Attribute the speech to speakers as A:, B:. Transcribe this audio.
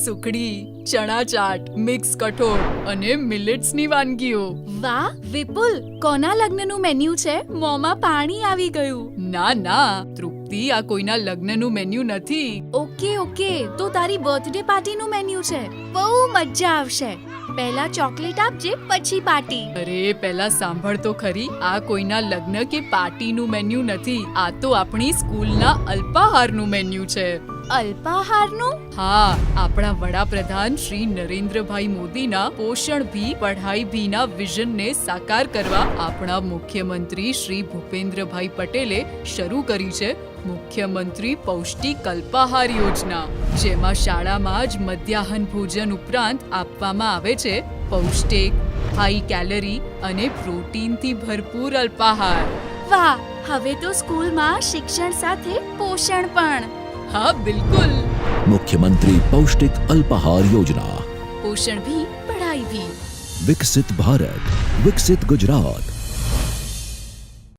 A: સુખડી, ચણા ચાટ, મિક્સ કઠોળ અને મિલેટ્સની વાનગીઓ.
B: વાહ વિપુલ, કોના લગ્નનું મેન્યુ છે? મોંમાં પાણી આવી ગયું.
A: ના તૃપ્તિ, આ કોઈના લગ્નનું મેન્યુ નથી.
B: ઓકે, તો તારી બર્થડે પાર્ટીનું મેન્યુ છે. બહુ મજા આવશે. પહેલા ચોકલેટ આપજે, પછી પાર્ટી.
A: અરે પહેલા સાંભળ તો ખરી, આ કોઈના લગ્ન કે પાર્ટીનું મેન્યુ નથી. આ તો આપણી સ્કૂલના અલ્પાહારનું મેન્યુ છે.
B: અલ્પાહારનું?
A: હા, આપણા વડાપ્રધાન શ્રી નરેન્દ્રભાઈ મોદીના પોષણ ભી પઢાઈ ભીના વિઝનને સાકાર કરવા આપણા મુખ્યમંત્રી શ્રી ભૂપેન્દ્રભાઈ પટેલે શરૂ કરી છે મુખ્યમંત્રી પૌષ્ટિક અલ્પાહાર યોજના, જેમાં શાળામાં જ મધ્યાહન ભોજન ઉપરાંત આપવામાં આવે છે પૌષ્ટિક, હાઈ કેલરી અને પ્રોટીનથી ભરપૂર અલ્પાહાર.
B: વાહ, હવે તો સ્કૂલમાં શિક્ષણ સાથે પોષણ પણ.
A: હા બિલકુલ.
C: मुख्यमंत्री पौष्टिक अल्पाहार योजना.
A: પોષણ ભી પઢાઈ ભી.
C: विकसित भारत, विकसित गुजरात.